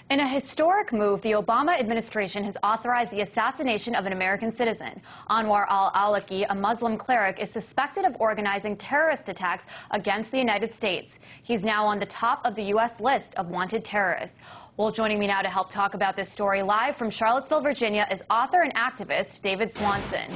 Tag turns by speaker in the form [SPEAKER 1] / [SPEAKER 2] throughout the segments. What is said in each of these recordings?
[SPEAKER 1] In a historic move, the Obama administration has authorized the assassination of an American citizen. Anwar al-Awlaki, a Muslim cleric, is suspected of organizing terrorist attacks against the United States. He's now on the top of the U.S. list of wanted terrorists. Well, joining me now to help talk about this story live from Charlottesville, Virginia, is author and activist David Swanson.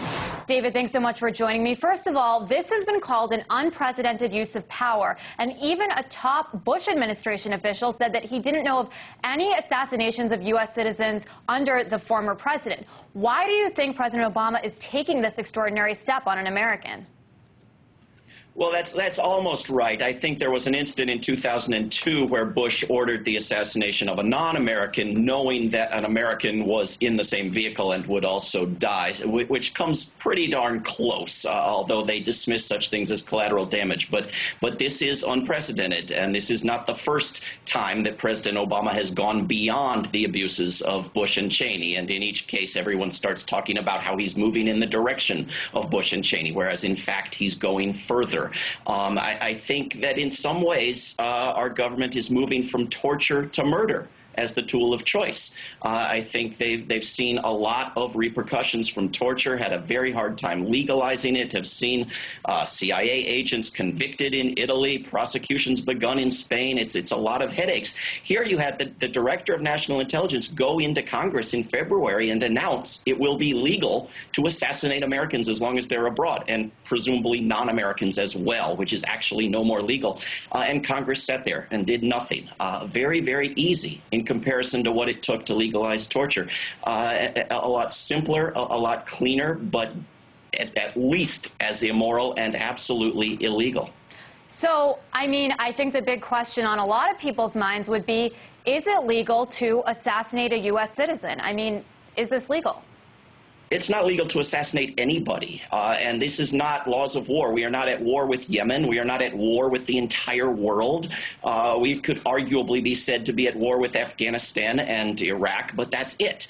[SPEAKER 1] David, thanks so much for joining me. First of all, this has been called an unprecedented use of power, and even a top Bush administration official said that he didn't know of any assassinations of U.S. citizens under the former president. Why do you think President Obama is taking this extraordinary step on an American?
[SPEAKER 2] Well, that's almost right. I think there was an incident in 2002 where Bush ordered the assassination of a non-American, knowing that an American was in the same vehicle and would also die, which comes pretty darn close, although they dismiss such things as collateral damage. But this is unprecedented, and this is not the first time that President Obama has gone beyond the abuses of Bush and Cheney. And in each case, everyone starts talking about how he's moving in the direction of Bush and Cheney, whereas in fact he's going further. I think that in some ways our government is moving from torture to murder as the tool of choice. I think they've seen a lot of repercussions from torture, had a very hard time legalizing it, have seen CIA agents convicted in Italy, prosecutions begun in Spain. It's a lot of headaches. Here you had the Director of National Intelligence go into Congress in February and announce it will be legal to assassinate Americans as long as they're abroad, and presumably non-Americans as well, which is actually no more legal. And Congress sat there and did nothing. Very, very easy in comparison to what it took to legalize torture. A lot simpler, a lot cleaner, but at least as immoral and absolutely illegal.
[SPEAKER 1] So, I mean, I think the big question on a lot of people's minds would be, is it legal to assassinate a U.S. citizen? I mean, is this legal?
[SPEAKER 2] It's not legal to assassinate anybody, and this is not laws of war. We are not at war with Yemen. We are not at war with the entire world. We could arguably be said to be at war with Afghanistan and Iraq, but that's it.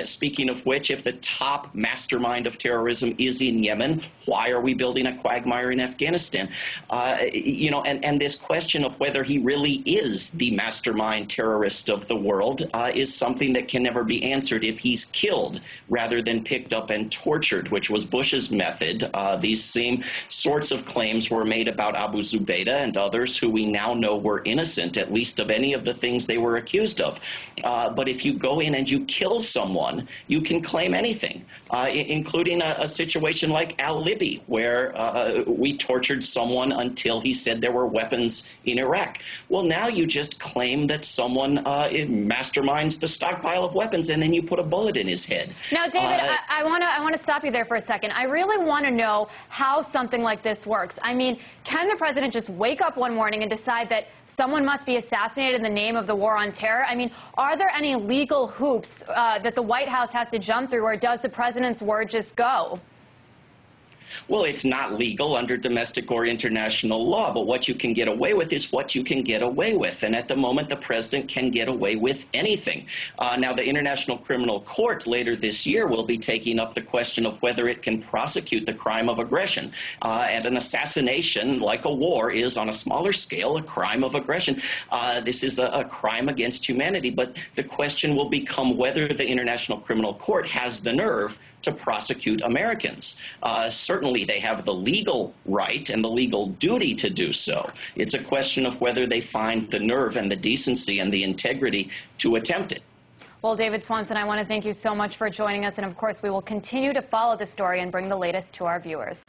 [SPEAKER 2] Speaking of which, if the top mastermind of terrorism is in Yemen, why are we building a quagmire in Afghanistan? And this question of whether he really is the mastermind terrorist of the world is something that can never be answered if he's killed rather than picked up and tortured, which was Bush's method. These same sorts of claims were made about Abu Zubaydah and others who we now know were innocent, at least of any of the things they were accused of. But if you go in and you kill someone, you can claim anything, including a situation like al-Libi, where we tortured someone until he said there were weapons in Iraq. Well, now you just claim that someone masterminds the stockpile of weapons, and then you put a bullet in his head.
[SPEAKER 1] Now, David, I want to stop you there for a second. I really want to know how something like this works. I mean, can the president just wake up one morning and decide that someone must be assassinated in the name of the war on terror? I mean, are there any legal hoops that the White House has to jump through, or does the president's word just go?
[SPEAKER 2] Well, it's not legal under domestic or international law, but what you can get away with is what you can get away with. And at the moment, the president can get away with anything. Now, the International Criminal Court later this year will be taking up the question of whether it can prosecute the crime of aggression. And an assassination, like a war, is on a smaller scale a crime of aggression. This is a crime against humanity. But the question will become whether the International Criminal Court has the nerve to prosecute Americans. Certainly, they have the legal right and the legal duty to do so. It's a question of whether they find the nerve and the decency and the integrity to attempt it.
[SPEAKER 1] Well, David Swanson, I want to thank you so much for joining us. And of course, we will continue to follow the story and bring the latest to our viewers.